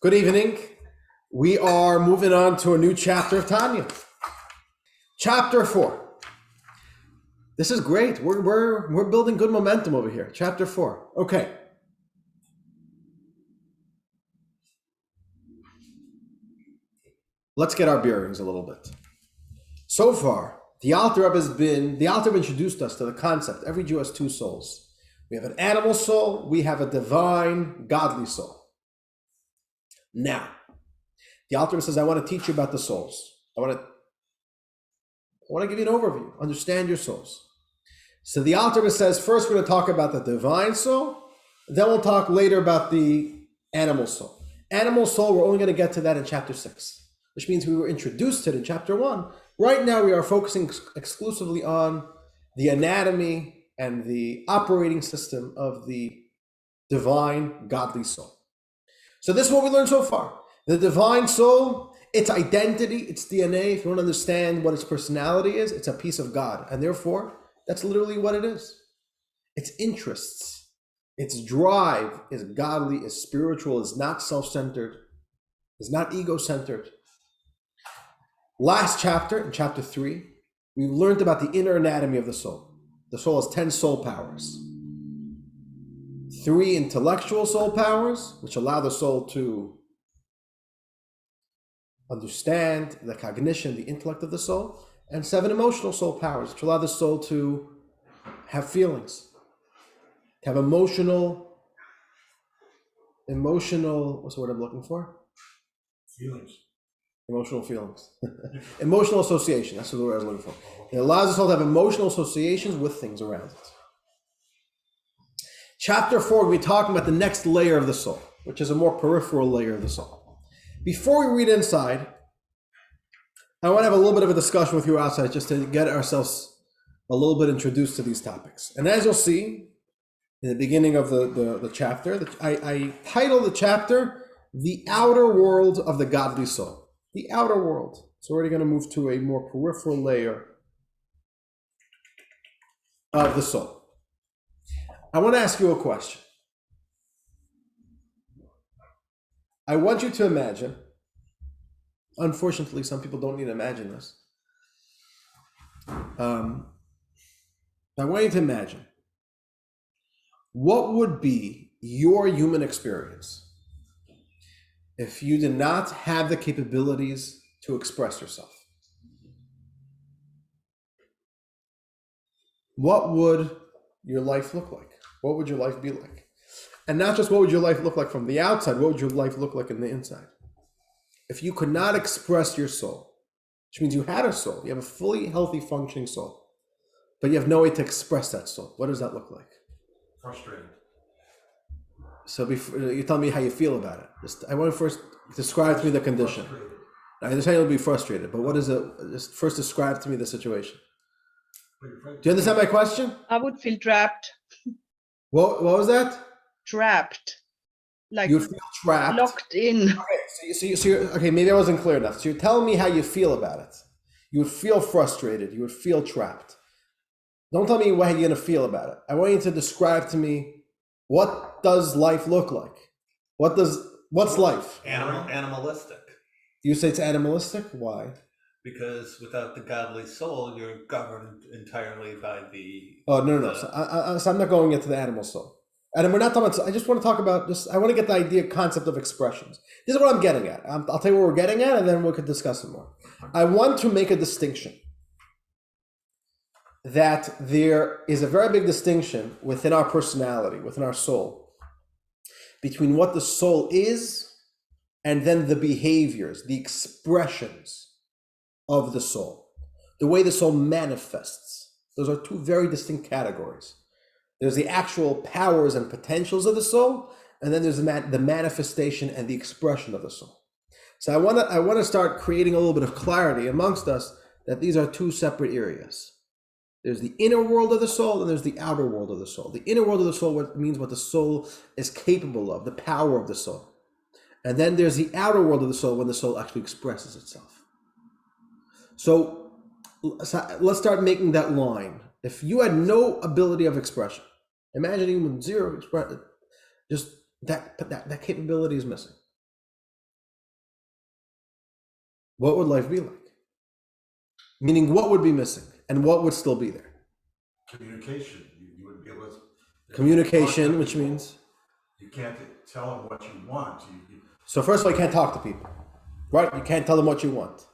Good evening. We are moving on to a new chapter of Tanya. Chapter 4. This is great. We're building good momentum over here. Chapter 4. Okay. Let's get our bearings a little bit. So far, the Alter Rebbe introduced us to the concept. Every Jew has two souls. We have an animal soul. We have a divine, godly soul. Now, the Alter Rebbe says, I want to teach you about the souls. I want to give you an overview. Understand your souls. So the Alter Rebbe says, first we're going to talk about the divine soul. Then we'll talk later about the animal soul. Animal soul, we're only going to get to that in chapter 6, which means we were introduced to it in chapter 1. Right now we are focusing exclusively on the anatomy and the operating system of the divine, godly soul. So this is what we learned so far. The divine soul, its identity, its DNA, if you want to understand what its personality is, it's a piece of God. And therefore, that's literally what it is. Its interests, its drive is godly, is spiritual, is not self-centered, is not ego-centered. Last chapter, in chapter 3, we learned about the inner anatomy of the soul. The soul has 10 soul powers. 3 intellectual soul powers, which allow the soul to understand the cognition, the intellect of the soul, and 7 emotional soul powers, which allow the soul to have feelings, to have emotional, what's the word I'm looking for? Feelings. Emotional feelings. Emotional association, that's the word I was looking for. It allows the soul to have emotional associations with things around it. Chapter 4, we'll be talking about the next layer of the soul, which is a more peripheral layer of the soul. Before we read inside, I want to have a little bit of a discussion with you outside just to get ourselves a little bit introduced to these topics. And as you'll see in the beginning of the chapter, I titled the chapter, The Outer World of the Godly Soul. The outer world. So we're already going to move to a more peripheral layer of the soul. I want to ask you a question. I want you to imagine, unfortunately, some people don't need to imagine this. I want you to imagine, what would be your human experience if you did not have the capabilities to express yourself? What would your life look like? What would your life be like? And not just what would your life look like from the outside, what would your life look like in the inside? If you could not express your soul, which means you had a soul, you have a fully healthy functioning soul, but you have no way to express that soul, what does that look like? Frustrated. So before you tell me how you feel about it. I want to first describe to me the condition. I understand you'll be frustrated, but what is it? Just first describe to me the situation. Do you understand my question? I would feel trapped. What was that? Trapped. Like You feel trapped. locked in. Okay, so you're, okay, maybe I wasn't clear enough. So you're telling me how you feel about it. You would feel frustrated. You would feel trapped. Don't tell me how you're going to feel about it. I want you to describe to me, what does life look like? What's life? Animalistic. You say it's animalistic? Why? Because without the godly soul, you're governed entirely by the... Oh, no. So I'm not going into the animal soul. And we're not talking about, I just want to talk about just, I want to get the concept of expressions. This is what I'm getting at. I'll tell you what we're getting at, and then we could discuss it more. I want to make a distinction that there is a very big distinction within our personality, within our soul, between what the soul is and then the behaviors, the expressions of the soul, the way the soul manifests. Those are two very distinct categories. There's the actual powers and potentials of the soul, and then there's the manifestation and the expression of the soul. So I want to start creating a little bit of clarity amongst us that these are two separate areas. There's the inner world of the soul, and there's the outer world of the soul. The inner world of the soul means what the soul is capable of, the power of the soul. And then there's the outer world of the soul when the soul actually expresses itself. So let's start making that line. If you had no ability of expression, imagine even with zero expression, just that capability is missing. what would life be like? Meaning, what would be missing and what would still be there? Communication. You wouldn't be able to. Communication, which means? You can't tell them what you want. So first of all, you can't talk to people, right? You can't tell them what you want.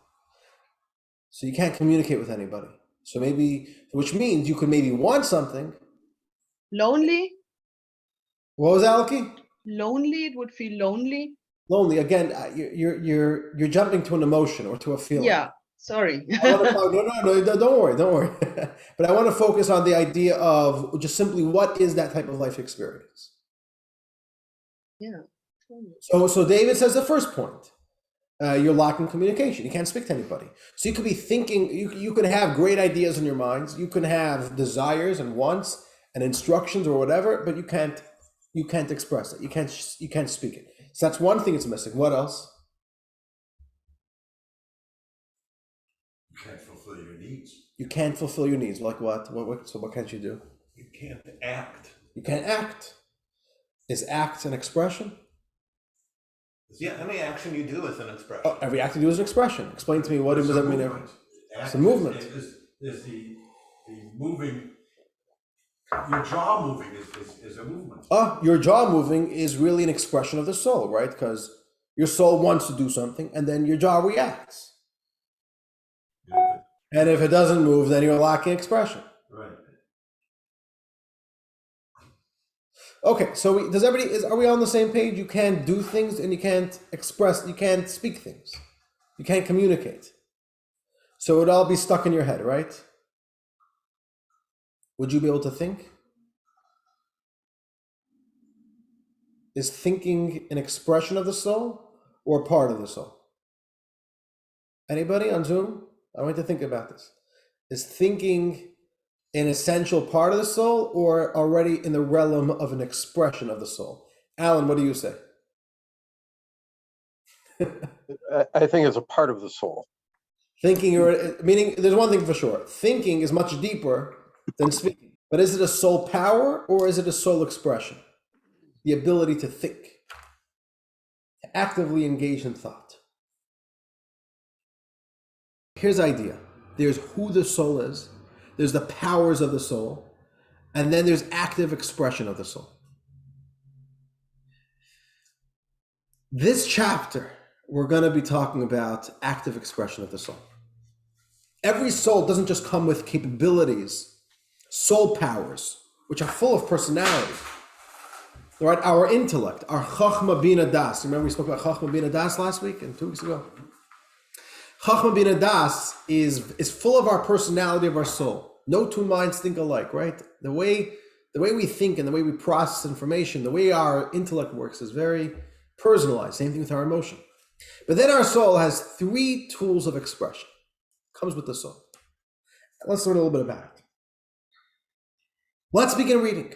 So you can't communicate with anybody. So maybe, which means you could maybe want something. Lonely? What was that, Alki? Lonely, it would feel lonely. Lonely. Again, you're jumping to an emotion or to a feeling. Yeah, sorry. No, don't worry. But I want to focus on the idea of just simply what is that type of life experience. Yeah. So David says the first point, you're lacking communication. You can't speak to anybody. So you could be thinking, you could have great ideas in your minds. You can have desires and wants and instructions or whatever, but you can't express it. You can't speak it. So that's one thing it's missing. What else? You can't fulfill your needs. You can't fulfill your needs. Like what? So what can't you do? You can't act. You can't act. Is act an expression? Yeah, any action you do is an expression. Oh, every act you do is an expression. Explain to me what does that mean? It's a movement. Is the moving. Your jaw moving is a movement. Your jaw moving is really an expression of the soul, right? Because your soul wants to do something, and then your jaw reacts. Yeah. And if it doesn't move, then you're lacking expression. Right. Okay, so are we on the same page? You can't do things and you can't express, you can't speak things. You can't communicate. So it would all be stuck in your head, right? Would you be able to think? Is thinking an expression of the soul or part of the soul? Anybody on Zoom? I want you to think about this. Is thinking an essential part of the soul or already in the realm of an expression of the soul? Alan, what do you say? I think it's a part of the soul. Thinking, meaning there's one thing for sure. Thinking is much deeper than speaking. But is it a soul power or is it a soul expression? The ability to think, to actively engage in thought. Here's the idea. There's who the soul is, there's the powers of the soul, and then there's active expression of the soul. This chapter, we're going to be talking about active expression of the soul. Every soul doesn't just come with capabilities, soul powers, which are full of personality. Right? Our intellect, our chachma bina das. Remember we spoke about chachma bina das last week and 2 weeks ago? Chachma bina das is full of our personality of our soul. No two minds think alike, right? The way we think and the way we process information, the way our intellect works is very personalized. Same thing with our emotion. But then our soul has 3 tools of expression. Comes with the soul. Let's learn a little bit about it. Let's begin reading.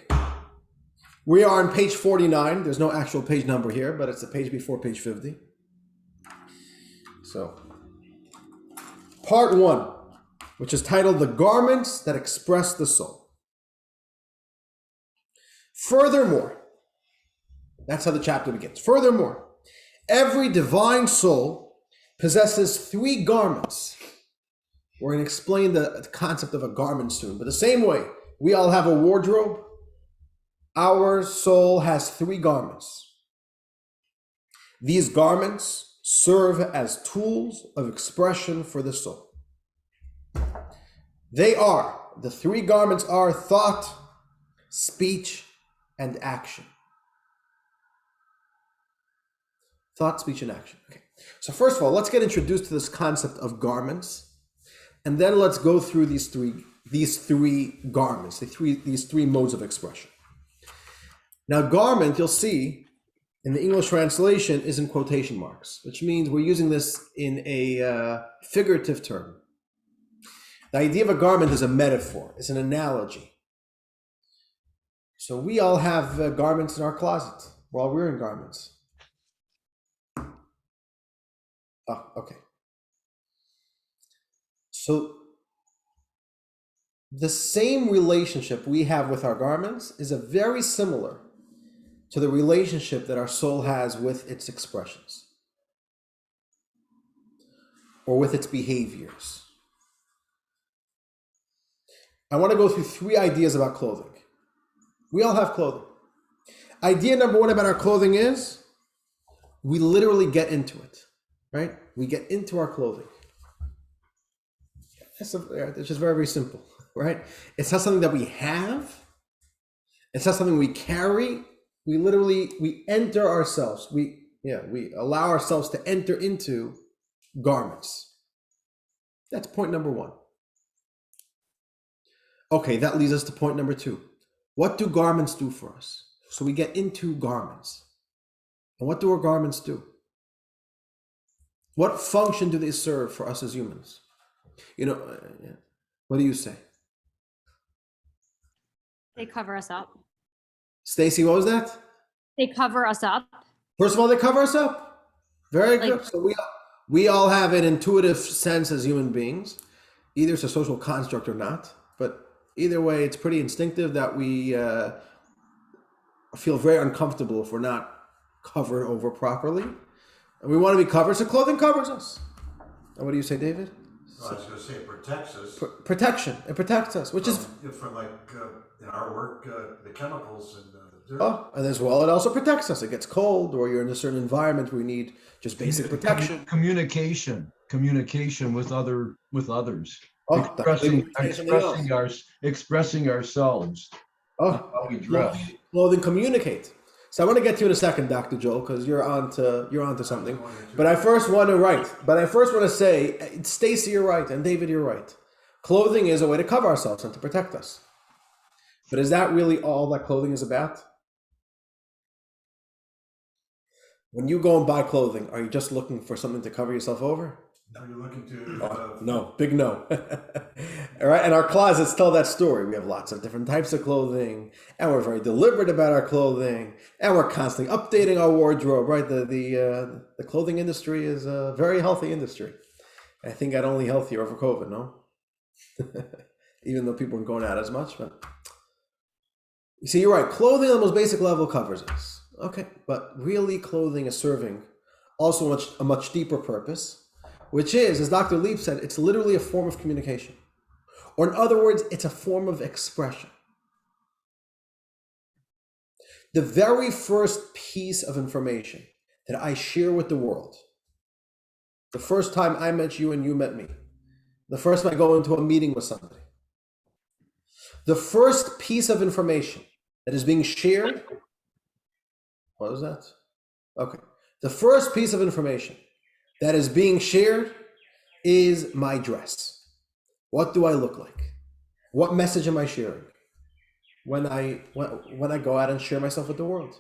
We are on page 49. There's no actual page number here, but it's the page before page 50. So, part 1, which is titled The Garments That Express the Soul. Furthermore, that's how the chapter begins. Furthermore, every divine soul possesses 3 garments. We're going to explain the concept of a garment soon, but the same way we all have a wardrobe, our soul has 3 garments. These garments serve as tools of expression for the soul. The 3 garments are thought, speech, and action. Thought, speech, and action. Okay. So first of all, let's get introduced to this concept of garments, and then let's go through these three garments, these three modes of expression. Now, garment, you'll see in the English translation is in quotation marks, which means we're using this in a figurative term. The idea of a garment is a metaphor, it's an analogy. So we all have garments in our closet. We're all wearing garments. Oh, okay. So the same relationship we have with our garments is a very similar to the relationship that our soul has with its expressions. or with its behaviors. I want to go through 3 ideas about clothing. We all have clothing. Idea number 1 about our clothing is we literally get into it, right? We get into our clothing. It's just very, very simple, right? It's not something that we have. It's not something we carry. We enter ourselves. We allow ourselves to enter into garments. That's point number 1. Okay, that leads us to point number 2. What do garments do for us? So we get into garments. And what do our garments do? What function do they serve for us as humans? What do you say? They cover us up. Stacy, what was that? They cover us up. First of all, they cover us up. Very good. So we all have an intuitive sense as human beings. Either it's a social construct or not. But either way, it's pretty instinctive that we feel very uncomfortable if we're not covered over properly. And we want to be covered, so clothing covers us. And what do you say, David? I was going to say it protects us. Protection. It protects us, which is... From like in our work, the chemicals and dirt. Oh, and as well, it also protects us. It gets cold, or you're in a certain environment where we need just basic protection. Communication with others. Oh, expressing ourselves. Oh, how we dress. Clothing communicate. So I want to get to you in a second, Dr. Joel, because you're onto something. But I first want to say, Stacy, you're right, and David, you're right. Clothing is a way to cover ourselves and to protect us. But is that really all that clothing is about? When you go and buy clothing, are you just looking for something to cover yourself over? Now you're looking to... No, big no. All right, and our closets tell that story. We have lots of different types of clothing, and we're very deliberate about our clothing, and we're constantly updating our wardrobe, right? The clothing industry is a very healthy industry. I think got only healthier over COVID, no? Even though people weren't going out as much, but... You see, you're right. Clothing on the most basic level covers us. Okay, but really clothing is serving also a much deeper purpose, which is, as Dr. Leib said, it's literally a form of communication. Or in other words, it's a form of expression. The very first piece of information that I share with the world, the first time I met you and you met me, the first time I go into a meeting with somebody, the first piece of information that is being shared, what was that? Okay. The first piece of information that is being shared is my dress. What do I look like? What message am I sharing when I go out and share myself with the world?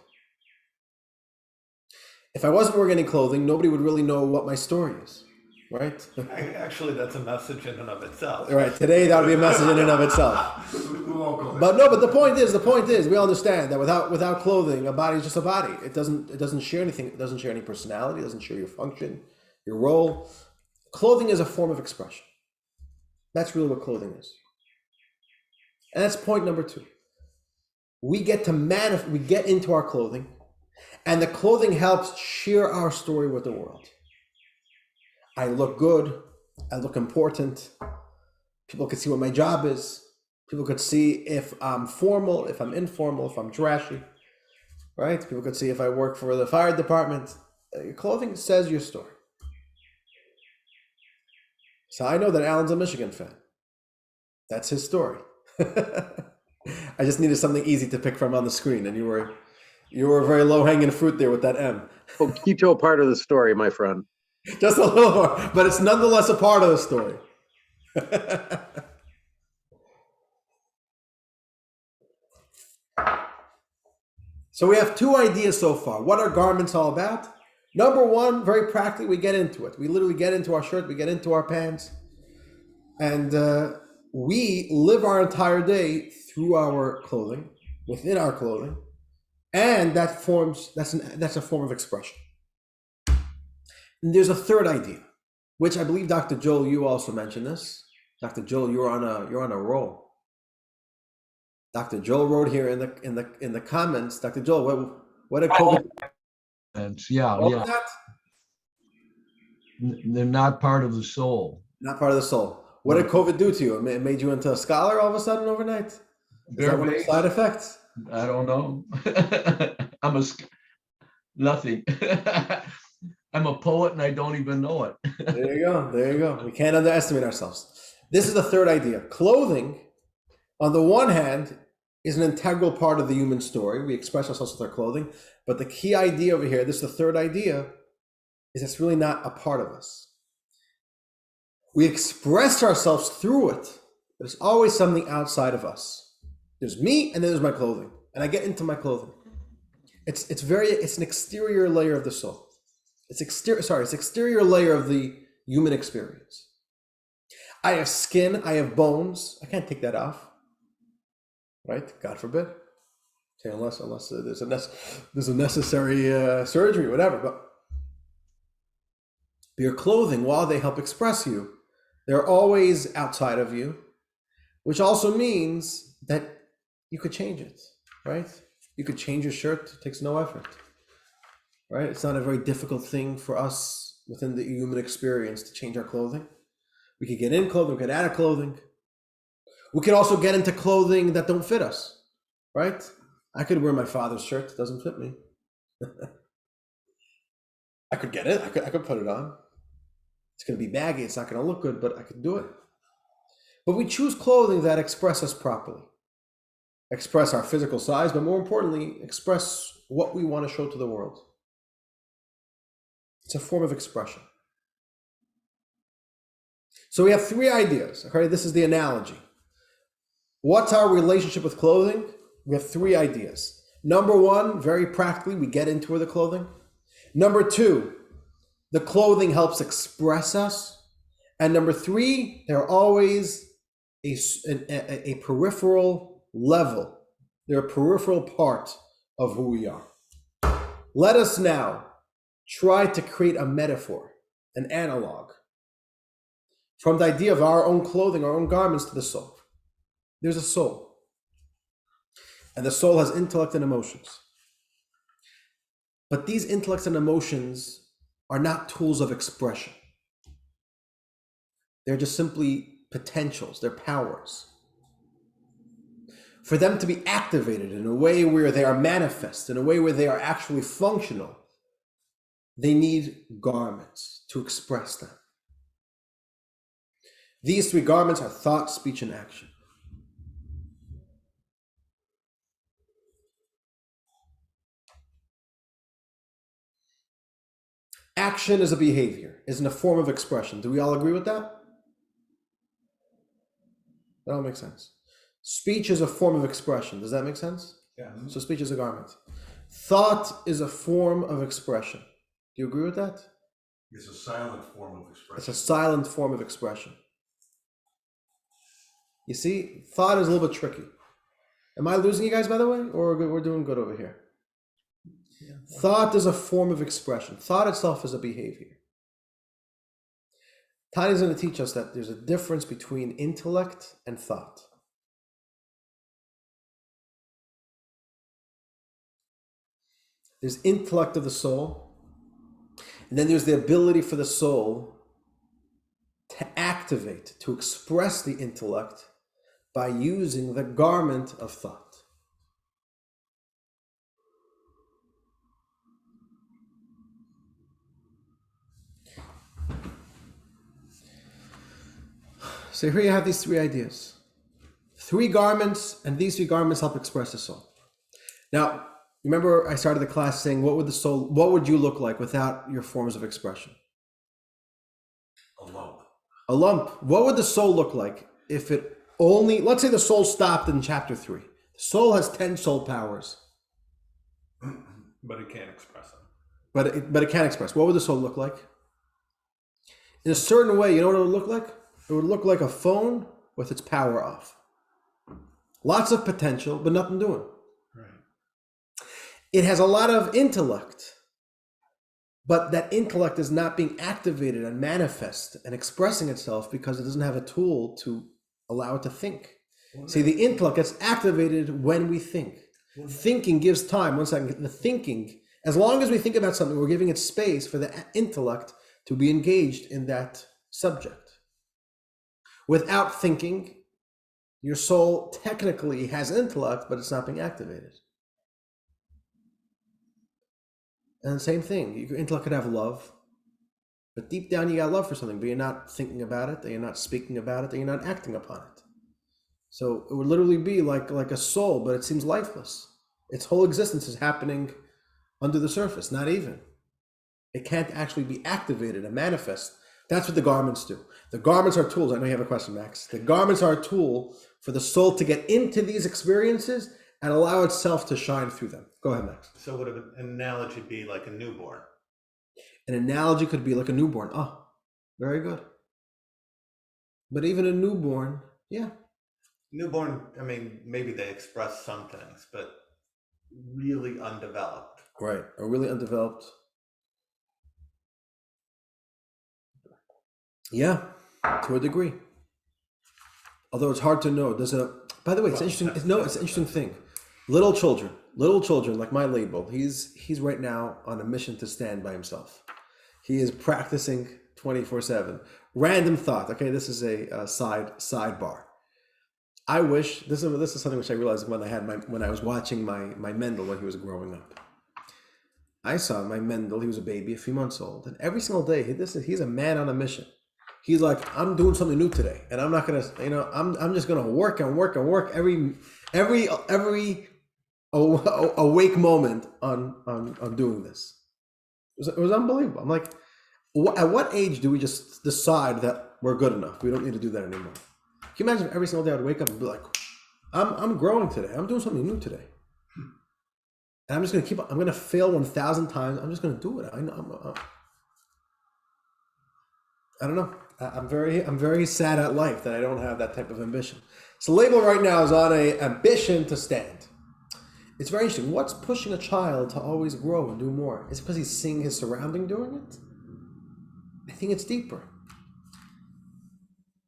If I wasn't wearing any clothing, nobody would really know what my story is, right? Actually, that's a message in and of itself. Right. Today, that would be a message in and of itself. But the point is, we all understand that without clothing, a body is just a body. It doesn't share anything. It doesn't share any personality. It doesn't share your function, your role. Clothing is a form of expression. That's really what clothing is. And that's point number 2. We get into our clothing, and the clothing helps share our story with the world. I look good. I look important. People could see what my job is. People could see if I'm formal, if I'm informal, if I'm trashy, right? People could see if I work for the fire department. Your clothing says your story. So I know that Alan's a Michigan fan. That's his story. I just needed something easy to pick from on the screen, and you were very low-hanging fruit there with that M. Oh, keto part of the story, my friend. Just a little more, but it's nonetheless a part of the story. So we have 2 ideas so far. What are garments all about? Number 1, very practically, we get into it. We literally get into our shirt, we get into our pants, and we live our entire day through our clothing, within our clothing, and that's a form of expression. And there's a third idea, which I believe, Dr. Joel, you also mentioned this. Dr. Joel, you're on a roll. Dr. Joel wrote here in the comments. Dr. Joel, what did COVID? Yeah. What was that? They're not part of the soul. Not part of the soul. What did COVID do to you? It made you into a scholar all of a sudden overnight? Is that one of the side effects? I don't know. Nothing. I'm a poet and I don't even know it. There you go. There you go. We can't underestimate ourselves. This is the third idea. Clothing, on the one hand, is an integral part of the human story. We express ourselves with our clothing. But the key idea over here, this is the third idea, is it's really not a part of us. We express ourselves through it, but it's always something outside of us. There's me and then there's my clothing. And I get into my clothing. It's an exterior layer of the soul. It's exterior layer of the human experience. I have skin, I have bones. I can't take that off, right? God forbid. Okay, unless there's a necessary surgery, whatever. But your clothing, while they help express you, they're always outside of you, which also means that you could change it, right? You could change your shirt. It takes no effort. Right? It's not a very difficult thing for us within the human experience to change our clothing. We could get in clothing, we could add a clothing. We could also get into clothing that don't fit us, right? I could wear my father's shirt, it doesn't fit me. I could get it, I could put it on. It's gonna be baggy, it's not gonna look good, but I could do it. But we choose clothing that express us properly. Express our physical size, but more importantly, express what we want to show to the world. It's a form of expression. So we have three ideas, okay? This is the analogy. What's our relationship with clothing? We have three ideas. Number one, very practically, we get into the clothing. Number two, the clothing helps express us. And number three, they're always a peripheral level. They're a peripheral part of who we are. Let us now try to create a metaphor, an analog, from the idea of our own clothing, our own garments to the soul. There's a soul. And the soul has intellect and emotions. But these intellects and emotions are not tools of expression. They're just simply potentials, they're powers. For them to be activated in a way where they are manifest, in a way where they are actually functional, they need garments to express them. These three garments are thought, speech, and action. Action is a behavior, isn't a form of expression. Do we all agree with that? That all makes sense. Speech is a form of expression. Does that make sense? Yeah. So speech is a garment. Thought is a form of expression. Do you agree with that? It's a silent form of expression. It's a silent form of expression. You see, thought is a little bit tricky. Am I losing you guys, by the way? Or we're doing good over here? Yeah. Thought is a form of expression. Thought itself is a behavior. Tanya is going to teach us that there's a difference between intellect and thought. There's intellect of the soul, and then there's the ability for the soul to activate, to express the intellect by using the garment of thought. So here you have these three ideas. Three garments, and these three garments help express the soul. Now, remember I started the class saying, what would you look like without your forms of expression? A lump. A lump. What would the soul look like if it only, let's say the soul stopped in chapter 3. The soul has 10 soul powers. But it can't express them. But it can't express. What would the soul look like? In a certain way, you know what it would look like? It would look like a phone with its power off. Lots of potential, but nothing doing. Right. It has a lot of intellect, but that intellect is not being activated and manifest and expressing itself because it doesn't have a tool to allow it to think. See, the intellect gets activated when we think. Thinking gives time. One second. The thinking, as long as we think about something, we're giving it space for the intellect to be engaged in that subject. Without thinking, your soul technically has intellect, but it's not being activated. And the same thing, your intellect could have love, but deep down you got love for something, but you're not thinking about it, and you're not speaking about it, and you're not acting upon it. So it would literally be like a soul, but it seems lifeless. Its whole existence is happening under the surface, not even. It can't actually be activated and manifest. That's what the garments do. The garments are tools. I know you have a question, Max. The garments are a tool for the soul to get into these experiences and allow itself to shine through them. Go ahead, Max. So would an analogy be like a newborn? An analogy could be like a newborn. Oh, very good. But even a newborn, yeah. Newborn, I mean, maybe they express some things, but really undeveloped. Right. A really undeveloped. Yeah, to a degree. Although it's hard to know. By the way, it's interesting. It's an interesting thing. Little children, like my label, he's right now on a mission to stand by himself. He is practicing 24/7. Random thought. Okay, this is a sidebar. I wish this is something which I realized when I was watching my Mendel when he was growing up. I saw my Mendel. He was a baby, a few months old, and every single day he's a man on a mission. He's like, I'm doing something new today, and I'm not gonna, I'm just gonna work and work and work every awake moment on doing this. It was unbelievable. I'm like, at what age do we just decide that we're good enough? We don't need to do that anymore. Can you imagine if every single day I'd wake up and be like, I'm growing today. I'm doing something new today. And I'm just going to I'm going to fail 1,000 times. I'm just going to do it. I don't know. I'm very sad at life that I don't have that type of ambition. So label right now is on a ambition to stand. It's very interesting. What's pushing a child to always grow and do more? Is it because he's seeing his surrounding doing it? I think it's deeper.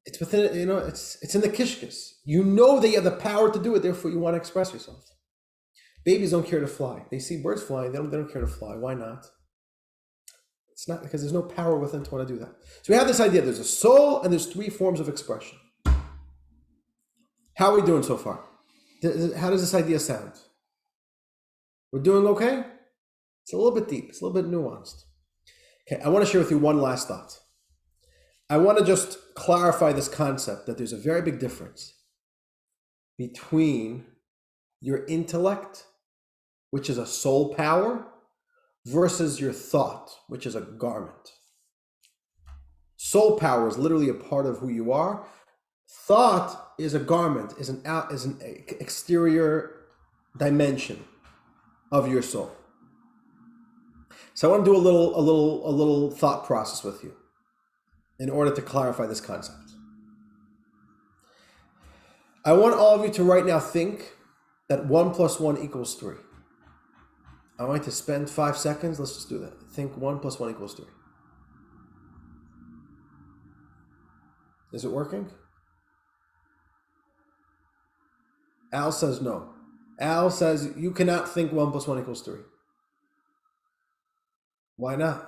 It's within, it's in the kishkis. You know that you have the power to do it, therefore you want to express yourself. Babies don't care to fly. They see birds flying, they don't care to fly. Why not? It's not because there's no power within to want to do that. So we have this idea, there's a soul and there's 3 forms of expression. How are we doing so far? How does this idea sound? We're doing okay? It's a little bit deep, it's a little bit nuanced. Okay, I want to share with you one last thought. I want to just clarify this concept that there's a very big difference between your intellect, which is a soul power, versus your thought, which is a garment. Soul power is literally a part of who you are. Thought is a garment, is an exterior dimension of your soul. So I want to do a little thought process with you in order to clarify this concept. I want all of you to right now think that 1 + 1 = 3. I want you to spend 5 seconds. Let's just do that. Think 1 + 1 = 3. Is it working? Al says no. Al says you cannot think 1 + 1 = 3. Why not?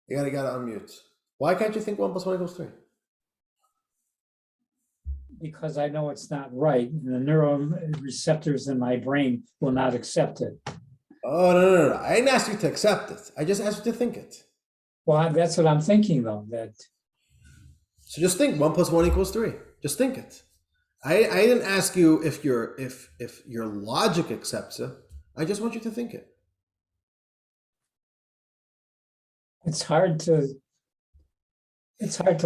You gotta unmute. Why can't you think 1 + 1 = 3? Because I know it's not right. And the neuroreceptors in my brain will not accept it. Oh, no. I didn't ask you to accept it. I just asked you to think it. Well, that's what I'm thinking, though. So just think 1 + 1 = 3. Just think it. I didn't ask you if your logic accepts it. I just want you to think it. It's hard to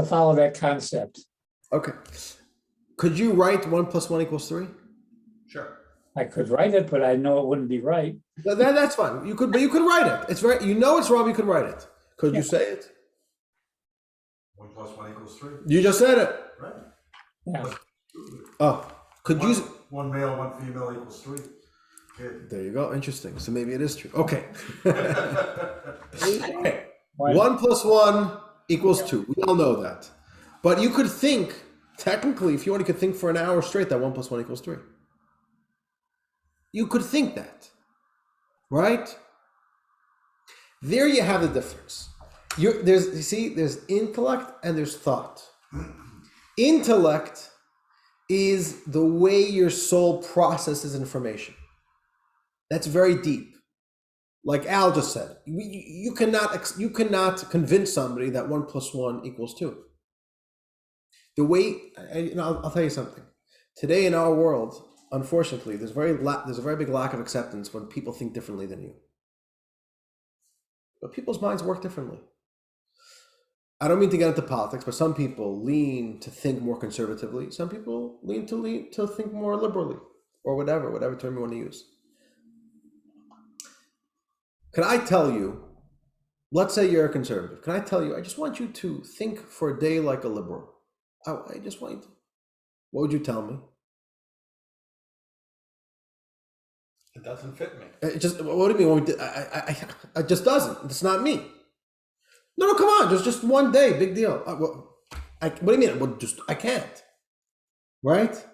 follow that concept. Okay. Could you write 1 + 1 = 3? Sure. I could write it, but I know it wouldn't be right. That's fine. But you could write it. It's right. You know it's wrong. You could write it. Could you say it? 1 + 1 = 3. You just said it. Right. Yeah. Oh, could you? One male, 1 female = 3. Okay. There you go. Interesting. So maybe it is true. Okay. Okay. Why- 1 + 1 = 2. We all know that. But you could think, technically, if you want, you could think for an hour straight that 1 + 1 = 3. You could think that, right? There you have the difference. There's intellect and there's thought. Intellect is the way your soul processes information. That's very deep. Like Al just said, you cannot convince somebody that 1 + 1 = 2. The way, I'll tell you something. Today in our world, unfortunately, there's a very big lack of acceptance when people think differently than you. But people's minds work differently. I don't mean to get into politics, but some people lean to think more conservatively. Some people lean to think more liberally, or whatever term you want to use. Can I tell you, let's say you're a conservative. Can I tell you, I just want you to think for a day like a liberal. I just want you to. What would you tell me? It doesn't fit me. It just, what do you mean? It just doesn't. It's not me. No, come on. Just one day. Big deal. What do you mean? I can't. Right?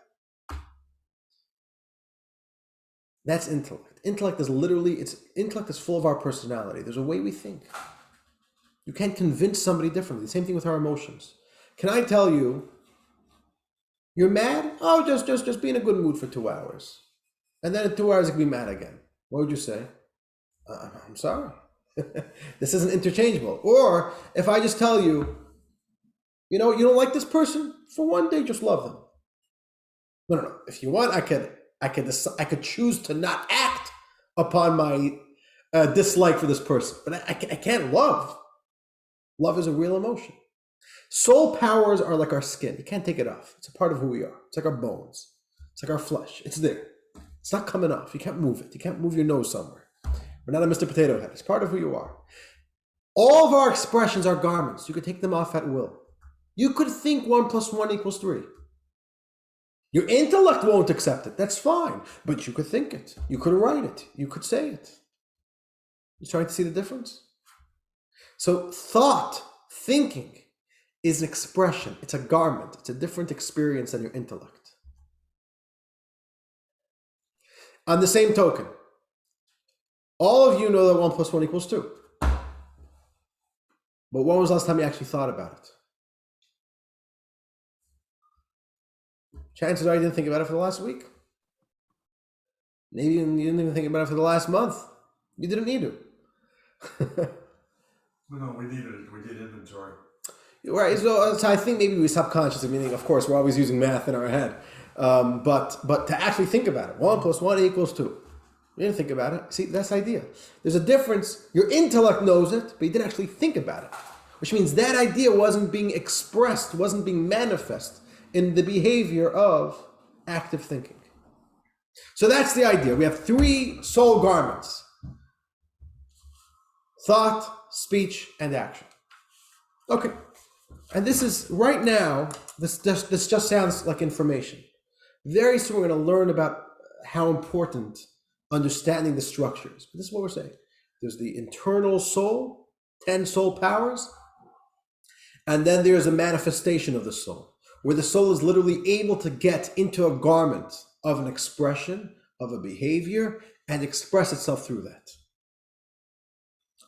That's intellect. Intellect is full of our personality. There's a way we think. You can't convince somebody differently. The same thing with our emotions. Can I tell you, you're mad? Oh, just be in a good mood for 2 hours. And then in 2 hours, you can be mad again. What would you say? I'm sorry. This isn't interchangeable. Or if I just tell you, you don't like this person, for one day, just love them. No. If you want, I could choose to not act upon my dislike for this person, but I can't love. Love is a real emotion. Soul powers are like our skin. You can't take it off. It's a part of who we are. It's like our bones. It's like our flesh. It's there. It's not coming off. You can't move it. You can't move your nose somewhere. We're not a Mr. Potato Head. It's part of who you are. All of our expressions are garments. You could take them off at will. You could think 1 + 1 = 3. Your intellect won't accept it. That's fine. But you could think it. You could write it. You could say it. You trying to see the difference? So thinking, is an expression. It's a garment. It's a different experience than your intellect. On the same token, all of you know that 1 + 1 = 2. But when was the last time you actually thought about it? Chances are you didn't think about it for the last week. Maybe you didn't even think about it for the last month. You didn't need to. No, we needed it. We did inventory. Right, so I think maybe we subconsciously, meaning, of course, we're always using math in our head. But to actually think about it, 1 + 1 = 2. You didn't think about it. See, that's the idea. There's a difference. Your intellect knows it, but you didn't actually think about it. Which means that idea wasn't being expressed, wasn't being manifest in the behavior of active thinking. So that's the idea. We have 3 soul garments: thought, speech, and action. Okay. And this is, right now, this just sounds like information. Very soon we're going to learn about how important understanding the structures. But this is what we're saying. There's the internal soul, 10 soul powers, and then there's a manifestation of the soul, where the soul is literally able to get into a garment of an expression, of a behavior, and express itself through that.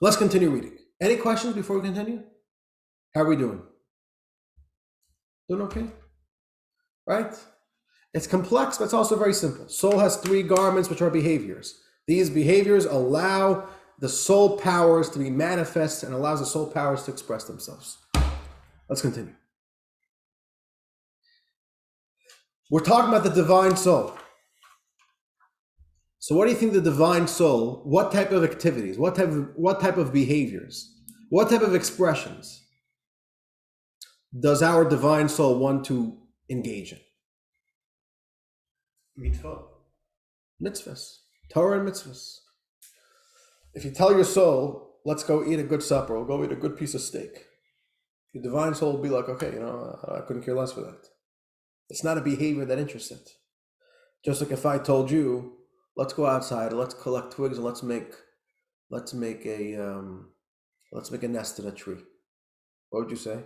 Let's continue reading. Any questions before we continue? How are we doing? Doing okay? Right? It's complex, but it's also very simple. Soul has 3 garments, which are behaviors. These behaviors allow the soul powers to be manifest and allows the soul powers to express themselves. Let's continue. We're talking about the divine soul. So what do you think the divine soul, what type of activities, what type of behaviors, what type of expressions does our divine soul want to engage in? Mitzvot. Mitzvos. Torah and mitzvos. If you tell your soul, let's go eat a good supper, we'll go eat a good piece of steak, your divine soul will be like, okay, I couldn't care less for that. It's not a behavior that interests it. Just like if I told you, let's go outside, let's collect twigs and let's make a nest in a tree. What would you say?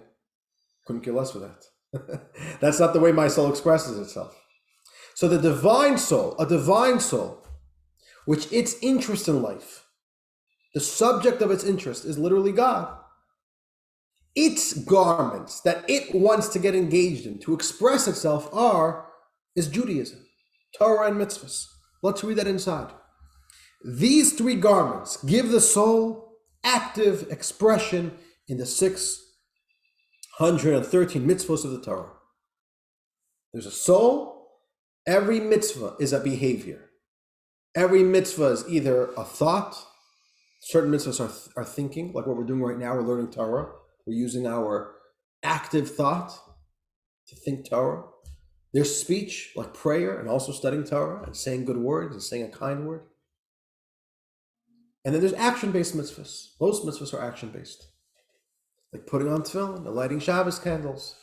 Couldn't care less for that. That's not the way my soul expresses itself. So the divine soul, a divine soul, which its interest in life The subject of its interest is literally God. Its garments that it wants to get engaged in, to express itself, is Judaism, Torah and Mitzvos. Let's read that inside. These three garments give the soul active expression in the 613 mitzvos of the Torah. There's a soul. Every mitzvah is a behavior. Every mitzvah is either a thought. Certain mitzvahs are thinking, like what we're doing right now. We're learning Torah. We're using our active thought to think Torah. There's speech, like prayer, and also studying Torah and saying good words and saying a kind word. And then there's action-based mitzvahs. Most mitzvahs are action-based, like putting on tefillin and lighting Shabbos candles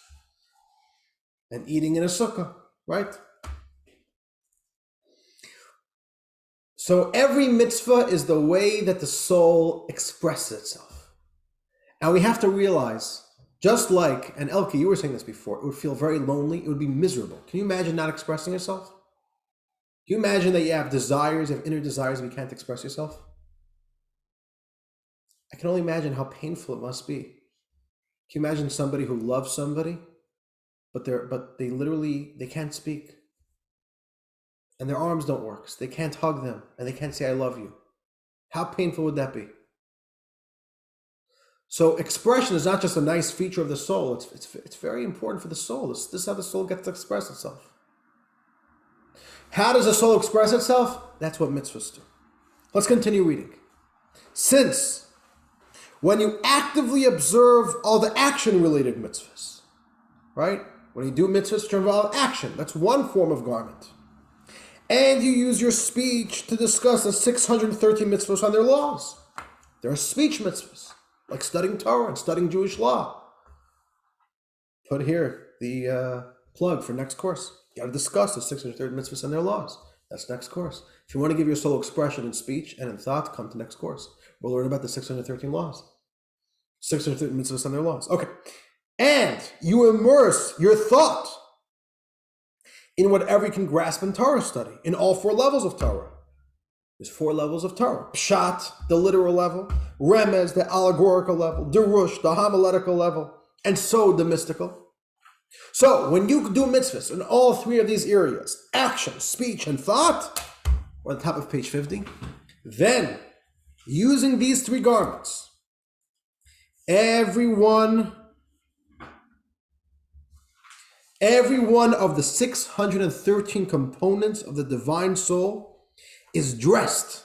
and eating in a sukkah, right? So every mitzvah is the way that the soul expresses itself. And we have to realize, just like, and Elke, you were saying this before, it would feel very lonely, it would be miserable. Can you imagine not expressing yourself? Can you imagine that you have desires, you have inner desires, and you can't express yourself? I can only imagine how painful it must be. Can you imagine somebody who loves somebody, but they literally can't speak, and their arms don't work, so they can't hug them, and they can't say I love you? How painful would that be? So expression is not just a nice feature of the soul. It's very important for the soul. This is how the soul gets to express itself. How does the soul express itself? That's what mitzvahs do. Let's continue reading. Since when you actively observe all the action-related mitzvahs, right? When you do mitzvahs which involve action, that's one form of garment. And you use your speech to discuss the 613 mitzvahs on their laws. There are speech mitzvahs, like studying Torah and studying Jewish law. Put here the plug for next course. You got to discuss the 613 mitzvahs and their laws. That's next course. If you want to give your soul expression in speech and in thought, come to next course. We'll learn about the 613 laws. 613 mitzvahs and their laws. Okay. And you immerse your thought in whatever you can grasp in Torah study, in all four levels of Torah. There's four levels of Torah. Pshat, the literal level. Remez, the allegorical level. Derush, the homiletical level. And Sod, the mystical. So, when you do mitzvahs in all three of these areas, action, speech, and thought, or on the top of page 50, then, using these three garments, every one of the 613 components of the divine soul is dressed,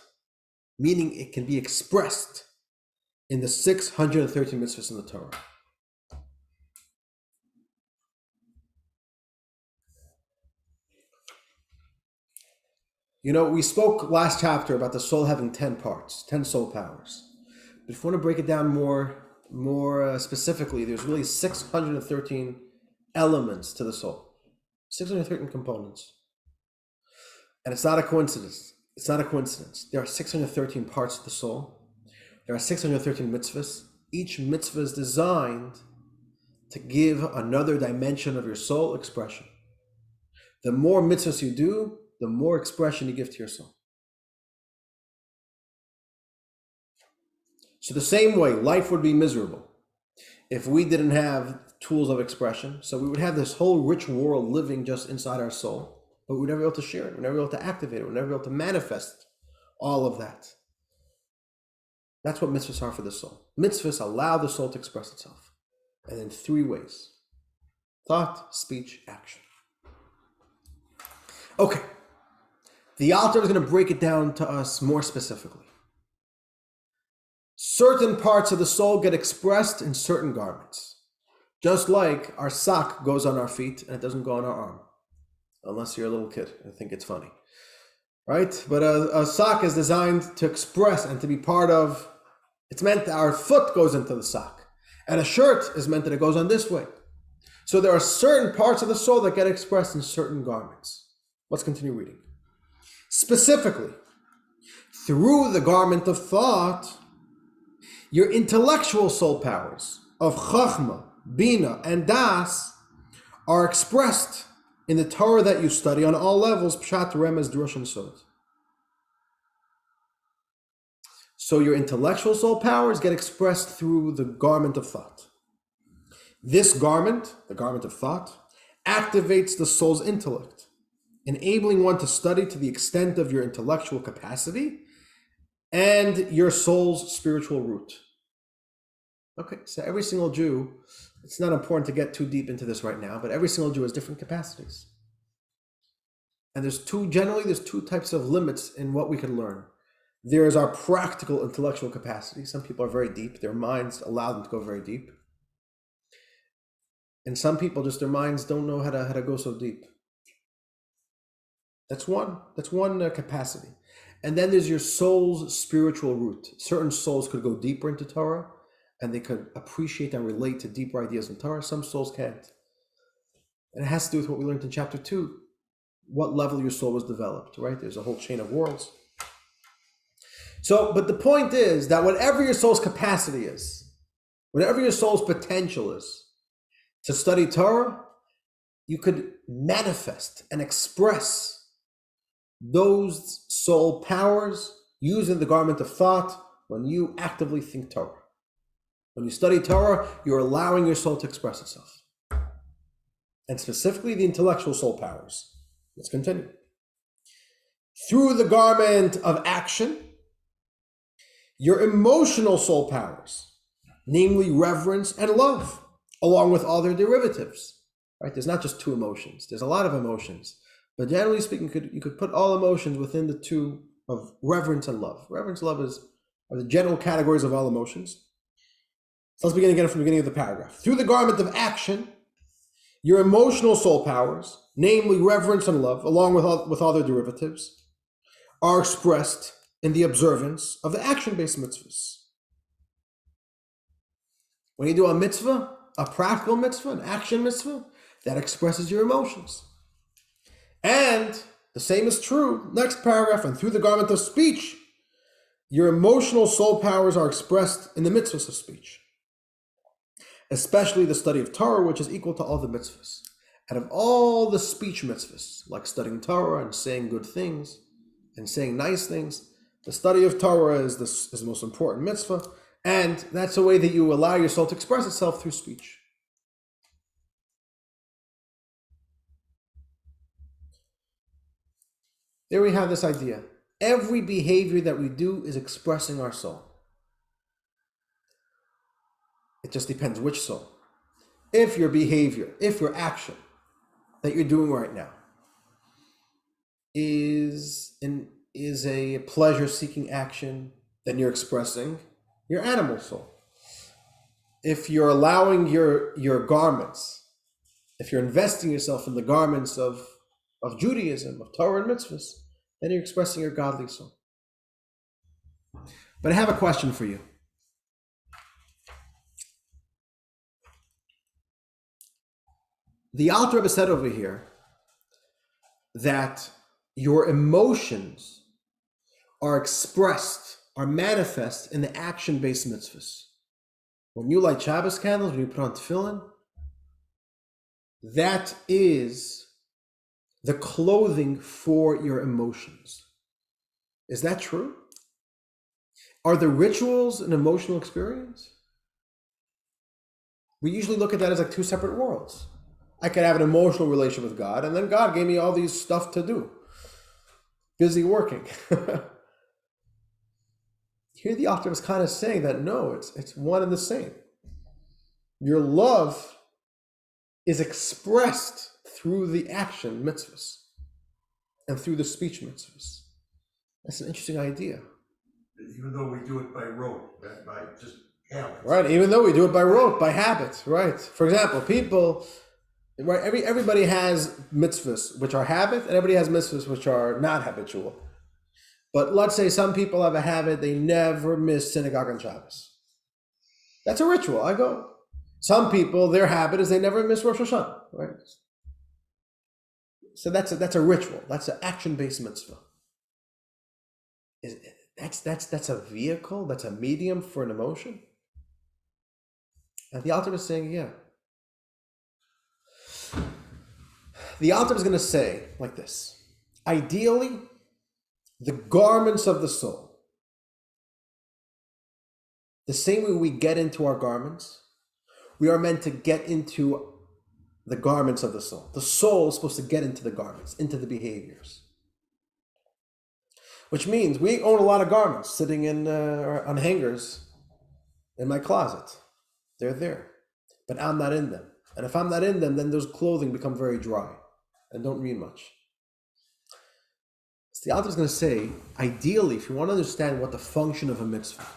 meaning it can be expressed in the 613 mitzvahs in the Torah. You know, we spoke last chapter about the soul having 10 parts, 10 soul powers. But if you want to break it down more specifically, there's really 613 elements to the soul. 613 components. And it's not a coincidence. It's not a coincidence. There are 613 parts of the soul. There are 613 mitzvahs. Each mitzvah is designed to give another dimension of your soul expression. The more mitzvahs you do, the more expression you give to your soul. So the same way, life would be miserable if we didn't have tools of expression. So we would have this whole rich world living just inside our soul, but we'd never be able to share it. We'd never be able to activate it. We'd never be able to manifest all of that. That's what mitzvahs are for the soul. Mitzvahs allow the soul to express itself. And in three ways: thought, speech, action. Okay. The Alter is going to break it down to us more specifically. Certain parts of the soul get expressed in certain garments. Just like our sock goes on our feet and it doesn't go on our arm. Unless you're a little kid and think it's funny. Right? But a sock is designed to express and to be part of, it's meant that our foot goes into the sock. And a shirt is meant that it goes on this way. So there are certain parts of the soul that get expressed in certain garments. Let's continue reading. Specifically, through the garment of thought, your intellectual soul powers of Chachma, Bina, and Das are expressed in the Torah that you study on all levels, Pshat, Remez, Drush, and Sod. So your intellectual soul powers get expressed through the garment of thought. This garment, the garment of thought, activates the soul's intellect, enabling one to study to the extent of your intellectual capacity and your soul's spiritual root. Okay, so every single Jew, it's not important to get too deep into this right now, but every single Jew has different capacities. And there's two types of limits in what we can learn. There is our practical intellectual capacity. Some people are very deep. Their minds allow them to go very deep. And some people, just their minds don't know how to go so deep. That's one capacity. And then there's your soul's spiritual root. Certain souls could go deeper into Torah, and they could appreciate and relate to deeper ideas in Torah. Some souls can't. And it has to do with what we learned in chapter 2, what level your soul was developed, right? There's a whole chain of worlds. So, but the point is that whatever your soul's capacity is, whatever your soul's potential is to study Torah, you could manifest and express those soul powers using the garment of thought when you actively think Torah. When you study Torah, you're allowing your soul to express itself. And specifically the intellectual soul powers. Let's continue. Through the garment of action, your emotional soul powers, namely reverence and love, along with all their derivatives. Right? There's not just two emotions. There's a lot of emotions. But generally speaking, you could put all emotions within the two of reverence and love. Reverence and love are the general categories of all emotions. So let's begin again from the beginning of the paragraph. Through the garment of action, your emotional soul powers, namely reverence and love, along with all their derivatives, are expressed in the observance of the action-based mitzvahs. When you do a mitzvah, a practical mitzvah, an action mitzvah, that expresses your emotions. And the same is true, next paragraph, and through the garment of speech, your emotional soul powers are expressed in the mitzvahs of speech, especially the study of Torah, which is equal to all the mitzvahs. Out of all the speech mitzvahs, like studying Torah and saying good things and saying nice things, the study of Torah is the most important mitzvah, and that's a way that you allow your soul to express itself through speech. There we have this idea. Every behavior that we do is expressing our soul. It just depends which soul. If your behavior, if your action that you're doing right now is a pleasure-seeking action, then you're expressing your animal soul. If you're allowing your garments, if you're investing yourself in the garments of Judaism, of Torah and mitzvahs, then you're expressing your godly soul. But I have a question for you. The Alter Rebbe said over here that your emotions are expressed, are manifest in the action-based mitzvahs. When you light Shabbos candles, when you put on tefillin, that is the clothing for your emotions. Is that true? Are the rituals an emotional experience? We usually look at that as like two separate worlds. I could have an emotional relationship with God, and then God gave me all these stuff to do. Busy working. Here the author is kind of saying that no, it's one and the same. Your love is expressed through the action mitzvahs and through the speech mitzvahs. That's an interesting idea. Even though we do it by rote, by just habit. Right, even though we do it by rote, by habit, right? For example, people, right, everybody has mitzvahs which are habit, and everybody has mitzvahs which are not habitual. But let's say some people have a habit, they never miss synagogue on Shabbos. That's a ritual, I go. Some people, their habit is they never miss Rosh Hashanah, right? So that's a ritual. That's an action-based mitzvah. That's a vehicle. That's a medium for an emotion. And the Alter is saying, yeah. The Alter is going to say like this: ideally, the garments of the soul The same way we get into our garments, we are meant to get into the garments of the soul. The soul is supposed to get into the garments, into the behaviors. Which means we own a lot of garments sitting on hangers in my closet. They're there, but I'm not in them. And if I'm not in them, then those clothing become very dry and don't mean much. So the author is going to say, ideally, if you want to understand what the function of a mitzvah,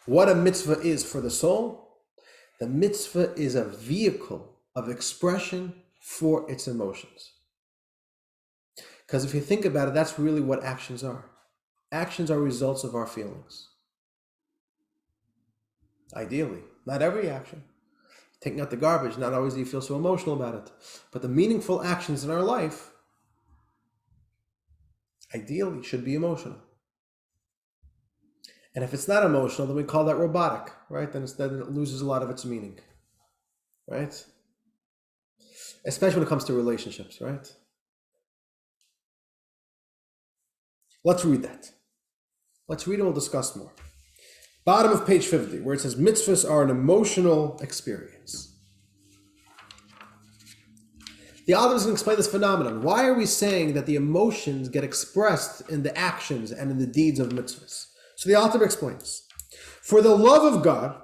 what a mitzvah is for the soul, the mitzvah is a vehicle of expression for its emotions. Because if you think about it, that's really what actions are. Actions are results of our feelings. Ideally, not every action. Taking out the garbage, not always do you feel so emotional about it. But the meaningful actions in our life, ideally, should be emotional. And if it's not emotional, then we call that robotic, right? Then it loses a lot of its meaning, right? Especially when it comes to relationships, right? Let's read that. Let's read and we'll discuss more. Bottom of page 50, where it says, mitzvahs are an emotional experience. The author is going to explain this phenomenon. Why are we saying that the emotions get expressed in the actions and in the deeds of mitzvahs? So the author explains, for the love of God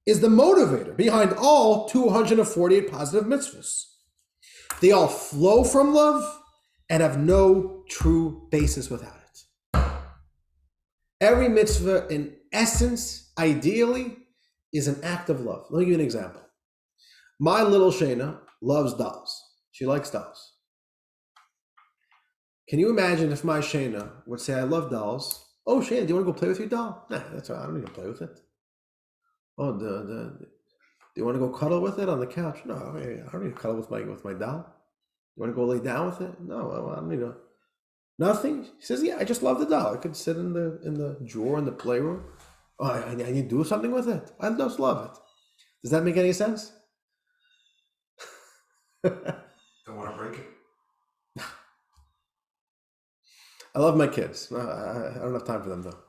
is the motivator behind all 248 positive mitzvahs. They all flow from love and have no true basis without it. Every mitzvah, in essence, ideally, is an act of love. Let me give you an example. My little Shayna loves dolls. She likes dolls. Can you imagine if my Shayna would say, I love dolls. Oh, Shayna, do you want to go play with your doll? Nah, that's all right. I don't need to play with it. Oh, do you want to go cuddle with it on the couch? No, I don't need to cuddle with my doll. You want to go lay down with it? No, I don't need to. Nothing. She says, yeah, I just love the doll. I could sit in the drawer in the playroom. Oh, I need to do something with it. I just love it. Does that make any sense? Don't want to break it. I love my kids. I don't have time for them though.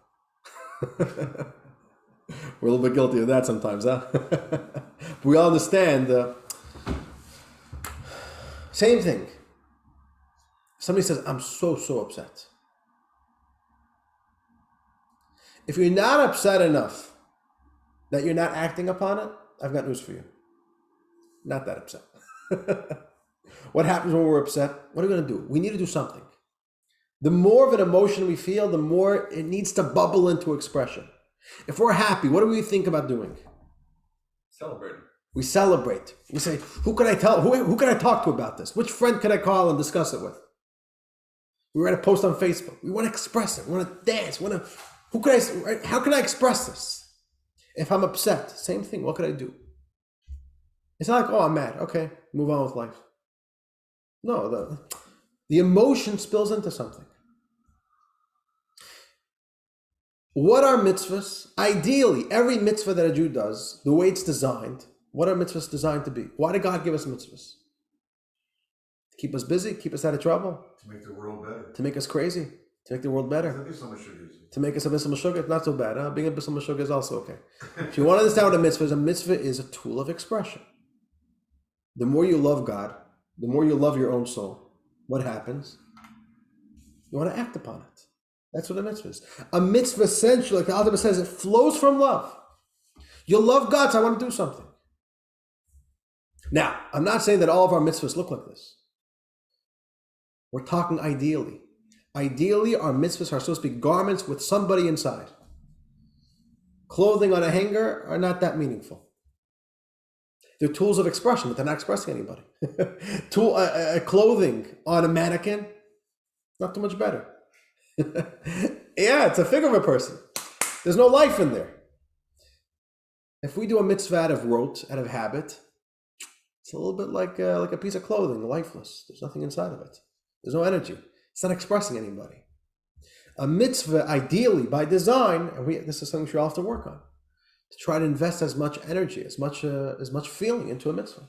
We're a little bit guilty of that sometimes, huh? But we all understand. Same thing. Somebody says, I'm so upset. If you're not upset enough that you're not acting upon it, I've got news for you. Not that upset. What happens when we're upset? What are we going to do? We need to do something. The more of an emotion we feel, the more it needs to bubble into expression. If we're happy, what do we think about doing? Celebrating. We celebrate. We say, who can I tell? Who can I talk to about this? Which friend can I call and discuss it with? We write a post on Facebook. We want to express it. We want to dance. How can I express this? If I'm upset, same thing. What could I do? It's not like, oh, I'm mad. Okay, move on with life. No, the emotion spills into something. What are mitzvahs? Ideally, every mitzvah that a Jew does, the way it's designed, what are mitzvahs designed to be? Why did God give us mitzvahs? To keep us busy, keep us out of trouble. To make the world better. To make us crazy, to make the world better. To make us a Bissel Meshugah, it's not so bad. Huh? Being a Bissel Meshugah is also okay. If you want to understand what a mitzvah is a tool of expression. The more you love God, the more you love your own soul, what happens? You want to act upon it. That's what a mitzvah is. A mitzvah essentially, like the Alter says, it flows from love. You love God, so I want to do something. Now, I'm not saying that all of our mitzvahs look like this. We're talking ideally. Ideally, our mitzvahs are supposed to be garments with somebody inside. Clothing on a hanger are not that meaningful. They're tools of expression, but they're not expressing anybody. Clothing on a mannequin, not too much better. Yeah, it's a figure of a person. There's no life in there. If we do a mitzvah out of rote, out of habit, it's a little bit like a piece of clothing, lifeless. There's nothing inside of it. There's no energy. It's not expressing anybody. A mitzvah, ideally, by design, and this is something we all have to work on, to try to invest as much energy, as much feeling into a mitzvah.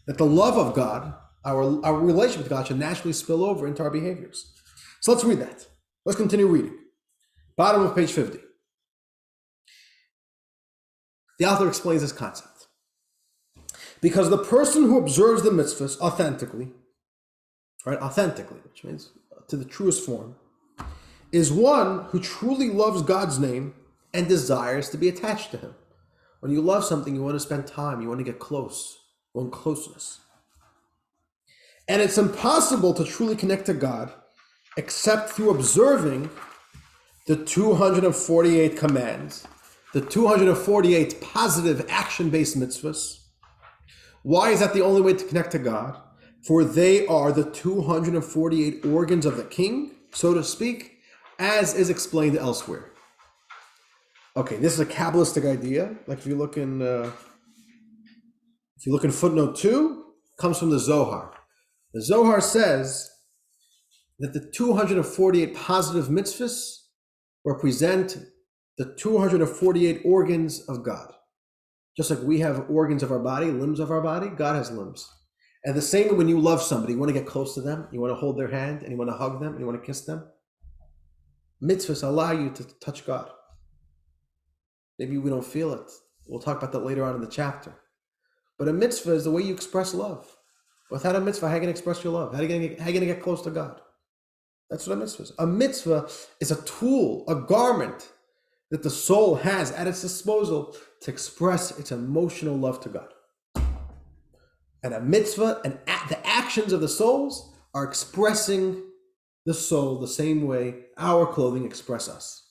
That the love of God, our relationship with God, should naturally spill over into our behaviors. So let's read that. Let's continue reading. Bottom of page 50. The author explains this concept. Because the person who observes the mitzvahs authentically, right, authentically, which means to the truest form, is one who truly loves God's name and desires to be attached to him. When you love something, you want to spend time, you want to get close, you want closeness. And it's impossible to truly connect to God except through observing the 248 commands, the 248 positive action-based mitzvahs. Why is that the only way to connect to God? For they are the 248 organs of the king, so to speak, as is explained elsewhere. Okay, this is a Kabbalistic idea. Like if you look in footnote 2, comes from the Zohar. The Zohar says that the 248 positive mitzvahs represent the 248 organs of God. Just like we have organs of our body, limbs of our body, God has limbs. And the same when you love somebody, you want to get close to them, you want to hold their hand, and you want to hug them, and you want to kiss them. Mitzvahs allow you to touch God. Maybe we don't feel it. We'll talk about that later on in the chapter. But a mitzvah is the way you express love. Without a mitzvah, how are you going to express your love? How are you going to get close to God? That's what a mitzvah is. A mitzvah is a tool, a garment that the soul has at its disposal to express its emotional love to God. And a mitzvah and the actions of the souls are expressing the soul the same way our clothing express us.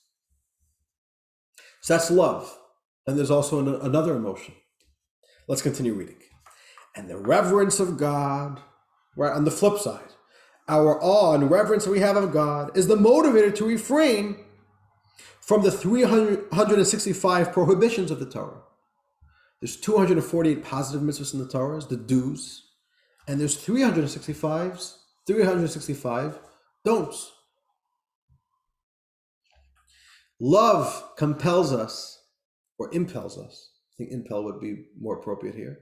So that's love. And there's also another emotion. Let's continue reading. And the reverence of God, right on the flip side, our awe and reverence that we have of God is the motivator to refrain from the 365 prohibitions of the Torah. There's 248 positive mitzvahs in the Torah, the do's, and there's 365 don'ts. Love compels us, or impels us, I think impel would be more appropriate here,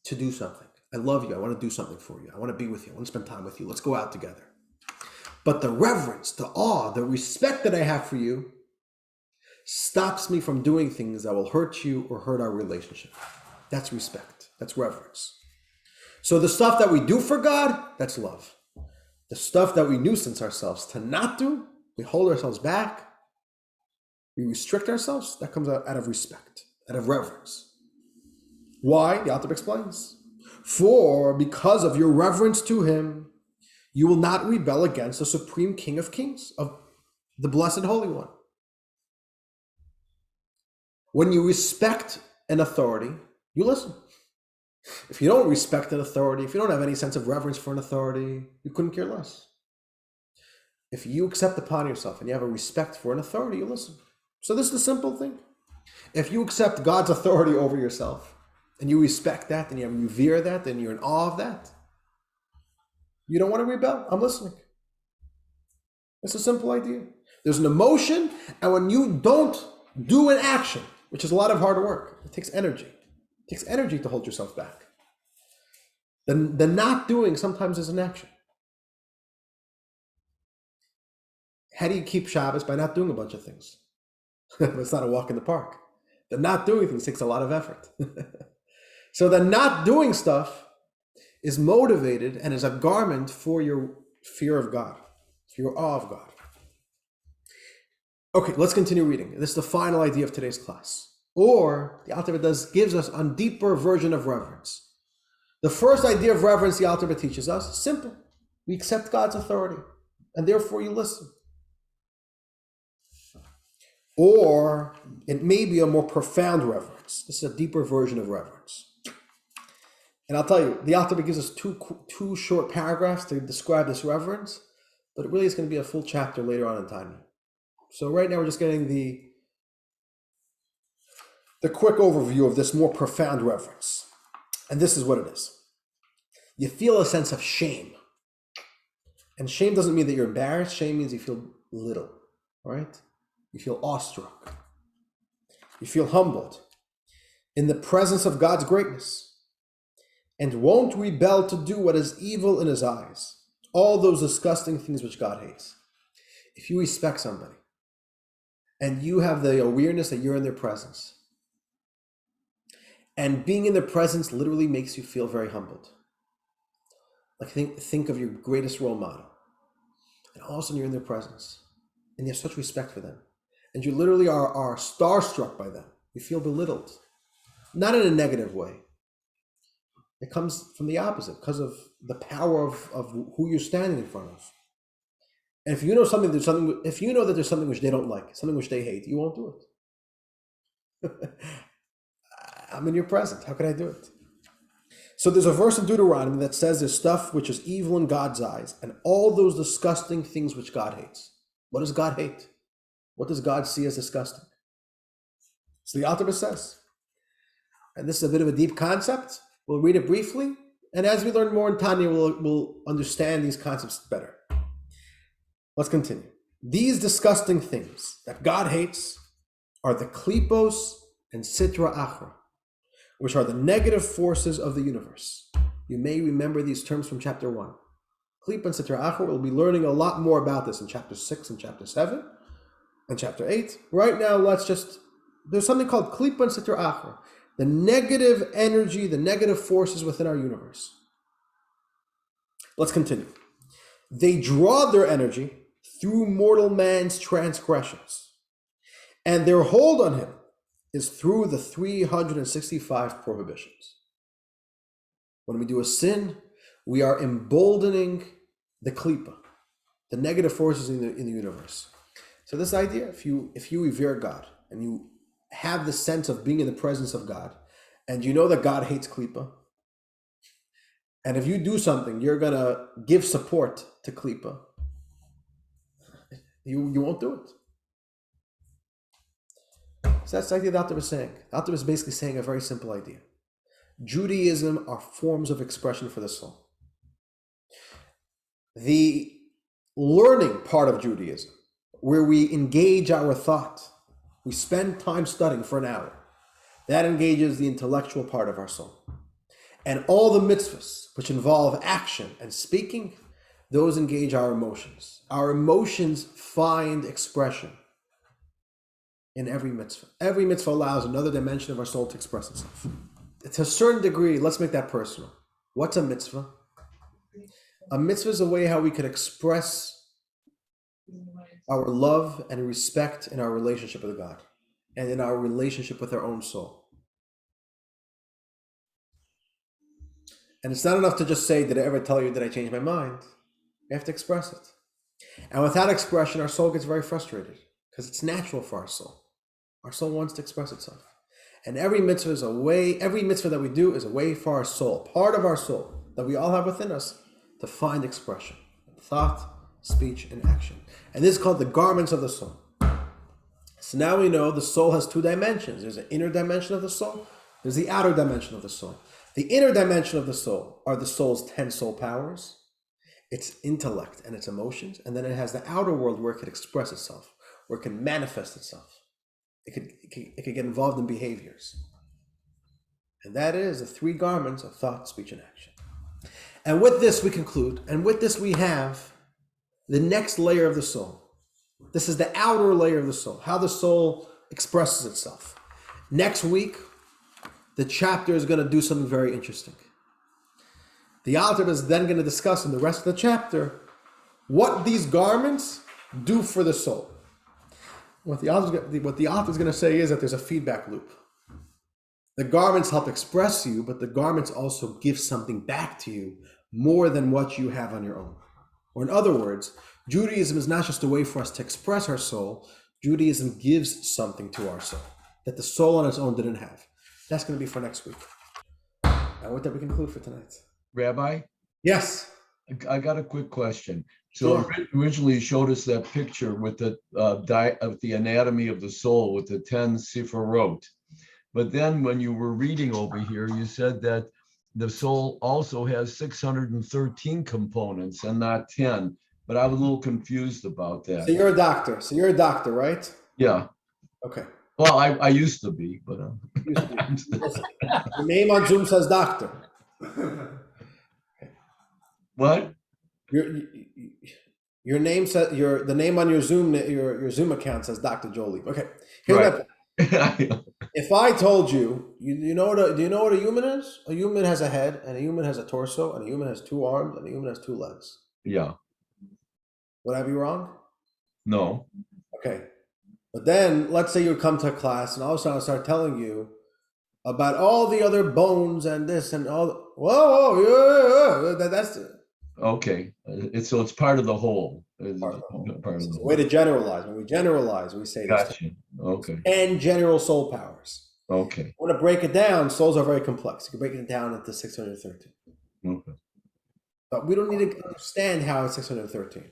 to do something. I love you, I want to do something for you, I want to be with you, I want to spend time with you, let's go out together. But the reverence, the awe, the respect that I have for you stops me from doing things that will hurt you or hurt our relationship. That's respect. That's reverence. So the stuff that we do for God, that's love. The stuff that we nuisance ourselves to not do, we hold ourselves back, we restrict ourselves, that comes out of respect, out of reverence. Why? The author explains. For because of your reverence to him, you will not rebel against the supreme King of Kings, of the Blessed Holy One. When you respect an authority, you listen. If you don't respect an authority, if you don't have any sense of reverence for an authority, you couldn't care less. If you accept upon yourself and you have a respect for an authority, you listen. So this is the simple thing. If you accept God's authority over yourself and you respect that and you revere that and you're in awe of that, you don't want to rebel. I'm listening. It's a simple idea. There's an emotion, and when you don't do an action, which is a lot of hard work, it takes energy. It takes energy to hold yourself back. The not doing sometimes is an action. How do you keep Shabbos? By not doing a bunch of things. It's not a walk in the park. The not doing things takes a lot of effort. So the not doing stuff is motivated and is a garment for your fear of God, for your awe of God. Okay, let's continue reading. This is the final idea of today's class. Or, the Alter Rebbe gives us a deeper version of reverence. The first idea of reverence the Alter Rebbe teaches us, simple. We accept God's authority, and therefore you listen. Or, it may be a more profound reverence. This is a deeper version of reverence. And I'll tell you, the Alter Rebbe gives us two short paragraphs to describe this reverence, but it really is going to be a full chapter later on in Tanya. So right now we're just getting the quick overview of this more profound reverence. And this is what it is. You feel a sense of shame. And shame doesn't mean that you're embarrassed. Shame means you feel little, right? You feel awestruck. You feel humbled in the presence of God's greatness and won't rebel to do what is evil in his eyes. All those disgusting things which God hates. If you respect somebody, and you have the awareness that you're in their presence. And being in their presence literally makes you feel very humbled. Like think of your greatest role model. And all of a sudden you're in their presence. And you have such respect for them. And you literally are starstruck by them. You feel belittled. Not in a negative way. It comes from the opposite, because of the power of who you're standing in front of. And if you know if you know that there's something which they don't like, something which they hate, you won't do it. I'm in your presence. How can I do it? So there's a verse in Deuteronomy that says there's stuff which is evil in God's eyes, and all those disgusting things which God hates. What does God hate? What does God see as disgusting? So the Alter Rebbe says, and this is a bit of a deep concept. We'll read it briefly, and as we learn more in Tanya, we'll understand these concepts better. Let's continue. These disgusting things that God hates are the klipos and sitra achra, which are the negative forces of the universe. You may remember these terms from chapter 1. Klip and sitra achra, we'll be learning a lot more about this in chapter 6 and chapter 7 and chapter 8. Right now, there's something called klip and sitra achra, the negative energy, the negative forces within our universe. Let's continue. They draw their energy through mortal man's transgressions, and their hold on him is through the 365 prohibitions. When we do a sin, we are emboldening the klipa, the negative forces in the universe. So this idea, if you revere God and you have the sense of being in the presence of God, and you know that God hates klipa, and if you do something, you're gonna give support to klipa, you won't do it. So that's the idea the Alter Rebbe is saying. The Alter Rebbe is basically saying a very simple idea. Judaism are forms of expression for the soul. The learning part of Judaism, where we engage our thought, we spend time studying for an hour, that engages the intellectual part of our soul. And all the mitzvahs, which involve action and speaking, those engage our emotions. Our emotions find expression in every mitzvah. Every mitzvah allows another dimension of our soul to express itself. To a certain degree, let's make that personal. What's a mitzvah? A mitzvah is a way how we could express our love and respect in our relationship with God and in our relationship with our own soul. And it's not enough to just say, did I ever tell you that I changed my mind? You have to express it. And without expression, our soul gets very frustrated because it's natural for our soul. Our soul wants to express itself. And every mitzvah that we do is a way for our soul, part of our soul that we all have within us, to find expression, thought, speech, and action. And this is called the garments of the soul. So now we know the soul has two dimensions. There's an inner dimension of the soul. There's the outer dimension of the soul. The inner dimension of the soul are the soul's 10 soul powers, its intellect and its emotions, and then it has the outer world where it can express itself, where it can manifest itself. It could get involved in behaviors. And that is the three garments of thought, speech, and action. And with this we conclude, and with this we have the next layer of the soul. This is the outer layer of the soul, how the soul expresses itself. Next week, the chapter is going to do something very interesting. The Alter is then going to discuss in the rest of the chapter what these garments do for the soul. What the author is going to say is that there's a feedback loop. The garments help express you, but the garments also give something back to you more than what you have on your own. Or in other words, Judaism is not just a way for us to express our soul. Judaism gives something to our soul that the soul on its own didn't have. That's going to be for next week. And with that, we conclude for tonight. Rabbi, Yes. I got a quick question. So Sure. originally you showed us that picture with the of the anatomy of the soul with the 10 sifrot. But then when you were reading over here, you said that the soul also has 613 components and not 10. But I was a little confused about that. So you're a doctor, right? Yeah. Okay. Well, I used to be, but Listen, your name on Zoom says doctor. what? You Your name said the name on your Zoom account says Dr. Jolie. Okay. Here's my point. If I told you, do you know what a human is? A human has a head, and a human has a torso, and a human has 2 arms, and a human has 2 legs. Yeah. Would I be wrong? No. Okay. But then let's say you come to class, and all of a sudden I start telling you about all the other bones and this and all. Whoa, yeah. That's Okay. It's part of the whole. It's Part of the part of the a way to generalize. When we generalize, we say this. Gotcha. Okay. And general soul powers. Okay. I want to break it down. Souls are very complex. You can break it down into 613. Okay. But we don't need to understand how it's 613.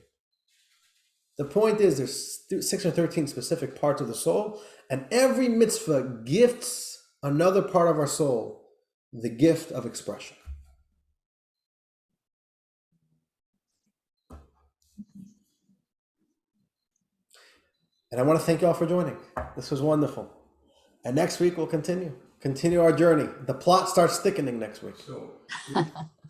The point is there's 613 specific parts of the soul, and every mitzvah gifts another part of our soul the gift of expression. And I want to thank you all for joining. This was wonderful. And next week we'll continue our journey. The plot starts thickening next week. So